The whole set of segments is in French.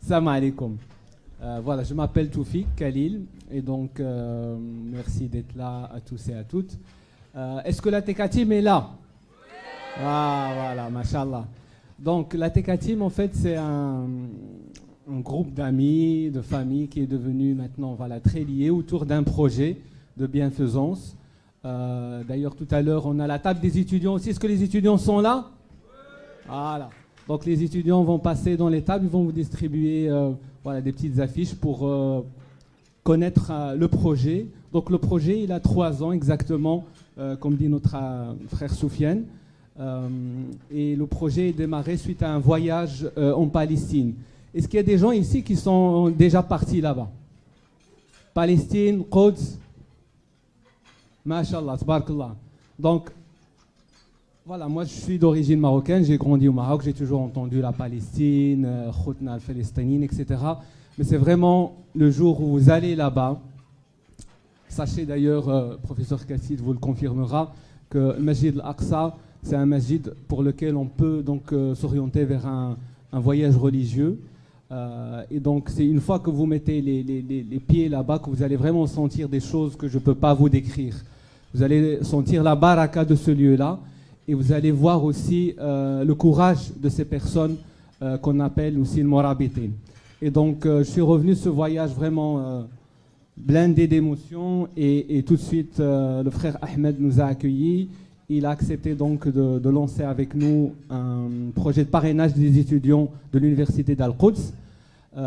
Salam alaikum. Voilà, je m'appelle Toufik Khalil et donc merci d'être là à tous et à toutes. Est-ce que la Tekatim est là? Ah voilà, mashallah. Donc la Tekatim en fait c'est un groupe d'amis, de famille qui est devenu maintenant voilà, très lié autour d'un projet de bienfaisance. D'ailleurs tout à l'heure on a la table des étudiants aussi. Est-ce que les étudiants sont là? Voilà. Donc les étudiants vont passer dans les tables, ils vont vous distribuer voilà, des petites affiches pour connaître le projet. Donc le projet, il a 3 ans exactement, comme dit notre frère Soufiane. Et le projet est démarré suite à un voyage en Palestine. Est-ce qu'il y a des gens ici qui sont déjà partis là-bas? Palestine, Quds, Masha'Allah, tabarakallah. Donc, voilà, moi je suis d'origine marocaine, j'ai grandi au Maroc, j'ai toujours entendu la Palestine, Khoutna al-Palestinienne, etc. Mais c'est vraiment le jour où vous allez là-bas, sachez d'ailleurs, professeur Kassid vous le confirmera, que le Masjid al-Aqsa, c'est un masjid pour lequel on peut donc s'orienter vers un voyage religieux. Et donc c'est une fois que vous mettez les pieds là-bas que vous allez vraiment sentir des choses que je ne peux pas vous décrire. Vous allez sentir la baraka de ce lieu-là. Et vous allez voir aussi le courage de ces personnes qu'on appelle aussi le Morabitin. Et donc, je suis revenu ce voyage vraiment blindé d'émotions. Et tout de suite, le frère Ahmed nous a accueillis. Il a accepté donc de lancer avec nous un projet de parrainage des étudiants de l'université d'Al-Quds. On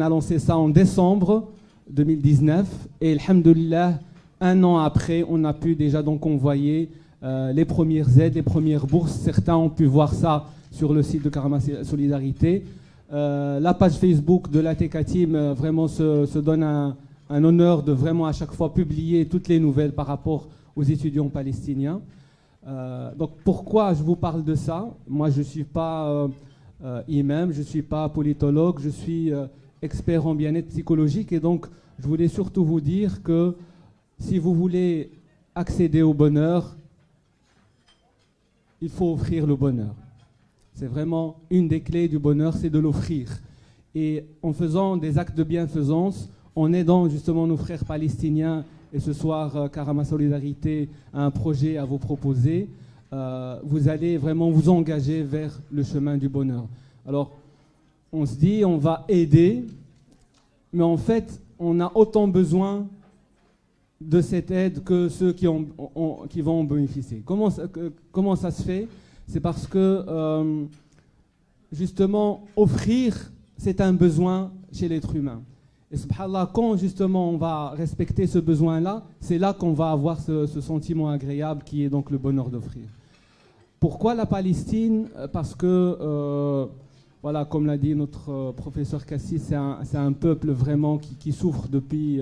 a lancé ça en décembre 2019. Et alhamdoulilah, 1 an après, on a pu déjà donc envoyer les premières aides, les premières bourses. Certains ont pu voir ça sur le site de Karama Solidarité. La page Facebook de la Tekatim vraiment se donne un honneur de vraiment à chaque fois publier toutes les nouvelles par rapport aux étudiants palestiniens. Donc pourquoi je vous parle de ça? Moi je ne suis pas imam, je ne suis pas politologue, je suis expert en bien-être psychologique et donc je voulais surtout vous dire que si vous voulez accéder au bonheur, il faut offrir le bonheur. C'est vraiment une des clés du bonheur, c'est de l'offrir. Et en faisant des actes de bienfaisance, en aidant justement nos frères palestiniens, et ce soir, Karama Solidarité a un projet à vous proposer, vous allez vraiment vous engager vers le chemin du bonheur. Alors, on se dit, on va aider, mais en fait, on a autant besoin de cette aide que ceux qui vont en bénéficier. Comment ça se fait? C'est parce que, justement, offrir, c'est un besoin chez l'être humain. Et subhanallah, quand justement on va respecter ce besoin-là, c'est là qu'on va avoir ce sentiment agréable qui est donc le bonheur d'offrir. Pourquoi la Palestine? Parce que, voilà, comme l'a dit notre professeur Kassi, c'est un peuple vraiment qui souffre depuis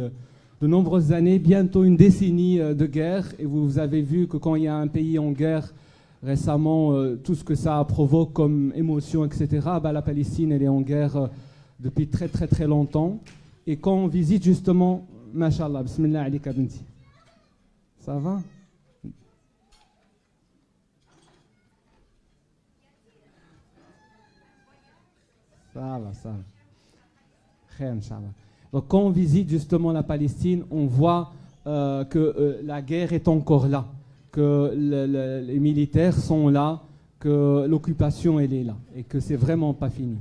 de nombreuses années, bientôt une décennie de guerre. Et vous avez vu que quand il y a un pays en guerre, récemment, tout ce que ça provoque comme émotion, etc., bah, la Palestine, elle est en guerre depuis très très très longtemps. Et quand on visite justement, mashallah, bismillah alika binti. Ça va? Ça va, ça va. Khair, Inch'Allah. Donc quand on visite justement la Palestine, on voit que la guerre est encore là, que les militaires sont là, que l'occupation elle est là et que c'est vraiment pas fini.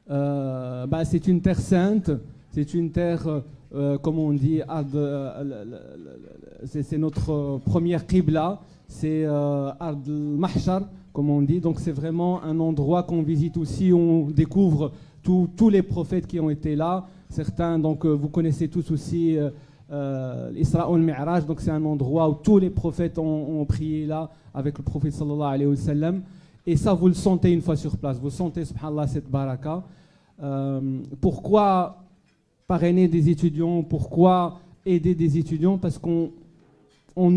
C'est une terre sainte, c'est une terre, comme on dit, c'est notre première qibla, c'est Ard al-Mahshar, comme on dit. Donc c'est vraiment un endroit qu'on visite aussi, on découvre tous les prophètes qui ont été là. Certains, donc vous connaissez tous aussi l'Isra al-Mi'raj, donc c'est un endroit où tous les prophètes ont prié là avec le prophète sallallahu alayhi wa sallam. Et ça, vous le sentez une fois sur place. Vous sentez, subhanallah, cette baraka. Pourquoi parrainer des étudiants? Pourquoi aider des étudiants? Parce qu'on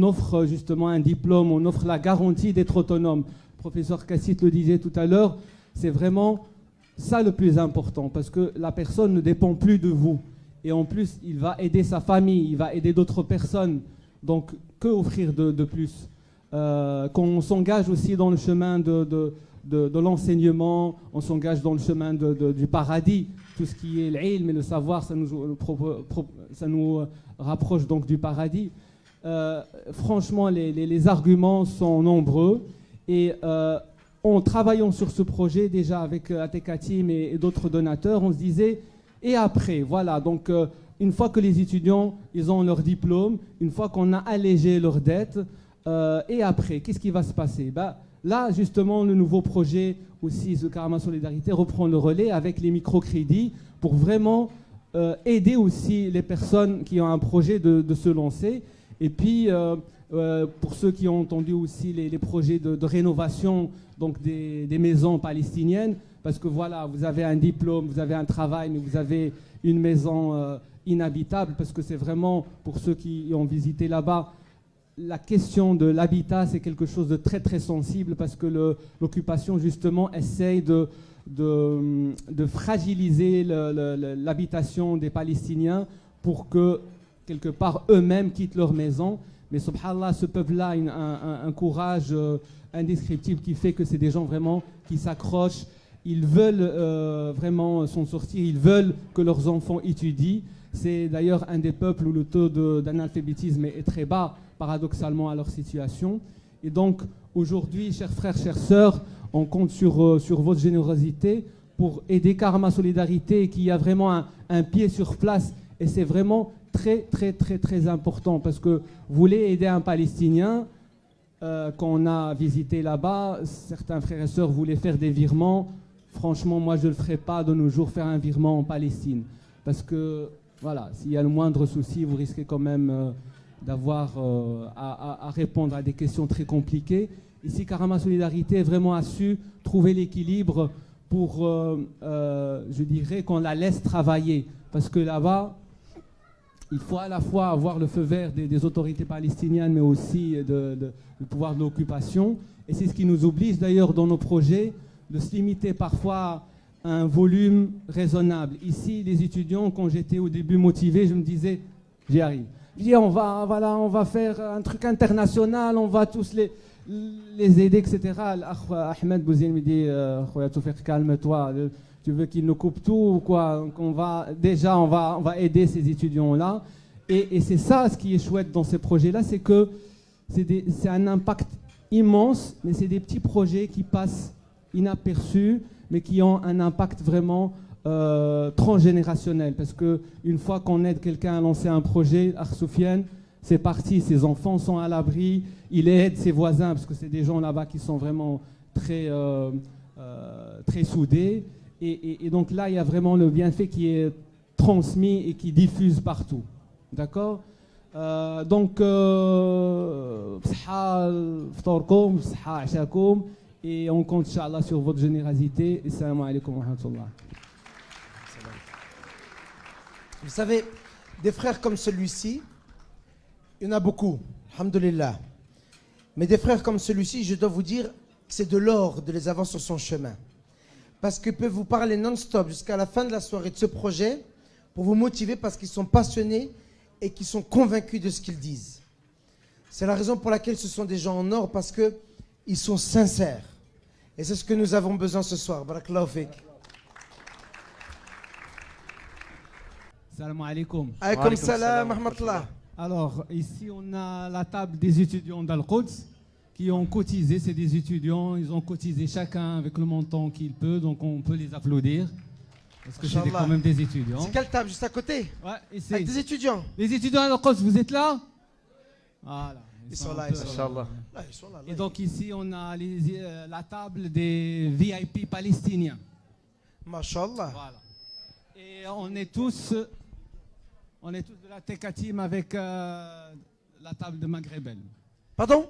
offre justement un diplôme, on offre la garantie d'être autonome. Le professeur Kassit le disait tout à l'heure, c'est vraiment ça le plus important, parce que la personne ne dépend plus de vous. Et en plus, il va aider sa famille, il va aider d'autres personnes. Donc, que offrir de plus? Qu'on s'engage aussi dans le chemin de de l'enseignement, on s'engage dans le chemin du paradis. Tout ce qui est l'ilm et le savoir, ça nous rapproche donc du paradis. Franchement, les arguments sont nombreux et en travaillant sur ce projet déjà avec ATK Team et d'autres donateurs, on se disait et après, voilà, donc une fois que les étudiants ils ont leur diplôme, une fois qu'on a allégé leurs dettes, et après, qu'est-ce qui va se passer? Là, justement, le nouveau projet aussi, The Karama Solidarité, reprend le relais avec les microcrédits pour vraiment aider aussi les personnes qui ont un projet de se lancer. Et puis, pour ceux qui ont entendu aussi les projets de rénovation donc des maisons palestiniennes, parce que voilà, vous avez un diplôme, vous avez un travail, mais vous avez une maison inhabitable, parce que c'est vraiment, pour ceux qui ont visité là-bas, la question de l'habitat, c'est quelque chose de très très sensible, parce que l'occupation, justement, essaye de fragiliser l'habitation des Palestiniens pour que, quelque part, eux-mêmes quittent leur maison. Mais subhanallah, ce peuple-là a un courage indescriptible qui fait que c'est des gens vraiment qui s'accrochent. Ils veulent vraiment s'en sortir, ils veulent que leurs enfants étudient. C'est d'ailleurs un des peuples où le taux d'analphabétisme est très bas, paradoxalement, à leur situation. Et donc, aujourd'hui, chers frères, chères sœurs, on compte sur votre générosité pour aider Karama Solidarité, qui a vraiment un pied sur place. Et c'est vraiment très, très, très, très important, parce que vous voulez aider un Palestinien qu'on a visité là-bas. Certains frères et sœurs voulaient faire des virements. Franchement, moi, je ne le ferai pas de nos jours, faire un virement en Palestine. Parce que, voilà, s'il y a le moindre souci, vous risquez quand même d'avoir à répondre à des questions très compliquées. Ici, Karama Solidarité vraiment a su trouver l'équilibre pour, je dirais, qu'on la laisse travailler. Parce que là-bas, il faut à la fois avoir le feu vert des autorités palestiniennes, mais aussi du pouvoir de l'occupation. Et c'est ce qui nous oblige d'ailleurs dans nos projets de se limiter parfois à un volume raisonnable. Ici, les étudiants, quand j'étais au début motivé, je me disais, j'y arrive. Je dis, on va faire un truc international, on va tous les aider, etc. Ahmed Bouzine me dit, calme-toi, tu veux qu'ils nous coupent tout ou quoi? On va aider ces étudiants-là. Et c'est ça ce qui est chouette dans ces projets-là, c'est que c'est un impact immense, mais c'est des petits projets qui passent inaperçus, mais qui ont un impact vraiment transgénérationnel. Parce qu'une fois qu'on aide quelqu'un à lancer un projet, Soufiane, c'est parti, ses enfants sont à l'abri, il aide ses voisins, parce que c'est des gens là-bas qui sont vraiment très, très soudés. Et donc là, il y a vraiment le bienfait qui est transmis et qui diffuse partout. D'accord? Donc, et on compte, Inch'Allah, sur votre générosité. Assalamu alaikum wa rahmatullah. Vous savez, des frères comme celui-ci, il y en a beaucoup, alhamdoulilah. Mais des frères comme celui-ci, je dois vous dire que c'est de l'or de les avoir sur son chemin. Parce qu'ils peuvent vous parler non-stop jusqu'à la fin de la soirée de ce projet pour vous motiver parce qu'ils sont passionnés et qu'ils sont convaincus de ce qu'ils disent. C'est la raison pour laquelle ce sont des gens en or, parce qu'ils sont sincères. Et c'est ce que nous avons besoin ce soir. Barakallahu fik. Salam alaikum. Alaykoum salam, rahmatullah. Alors, ici, on a la table des étudiants d'Al-Quds qui ont cotisé. C'est des étudiants, ils ont cotisé chacun avec le montant qu'il peut, donc on peut les applaudir. Parce que c'est quand même des étudiants. C'est quelle table, juste à côté? Ouais, ici. Avec des étudiants. Les étudiants d'Al-Quds, vous êtes là? Voilà. Ils sont là, ils sont là. Et donc ici, on a la table des VIP palestiniens. Mashallah. Voilà. Et on est tous de la TK Team avec la table de Maghrébel. Pardon?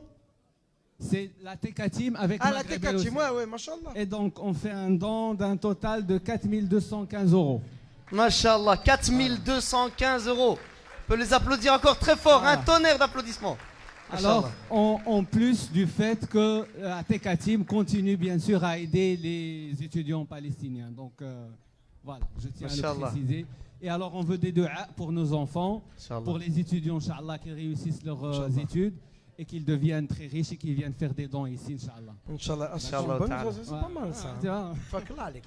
C'est la TK Team avec la Maghrébel TK Team, aussi. ouais, mashallah. Et donc, on fait un don d'un total de 4215 €. Mashallah, 4215 €. On peut les applaudir encore très fort, un tonnerre d'applaudissements. Alors, en plus du fait que la TK Team continue bien sûr à aider les étudiants palestiniens. Donc, voilà, je tiens à le préciser. Et alors, on veut des du'a pour nos enfants, pour les étudiants, Inch'Allah, qui réussissent leurs études. et qu'ils deviennent très riches et qu'ils viennent faire des dons ici, Inch'Allah. Inch'Allah. Ah, c'est Inch'Allah une bonne ta'ala. chose, c'est pas mal ça. Tu vois. Fakr alik.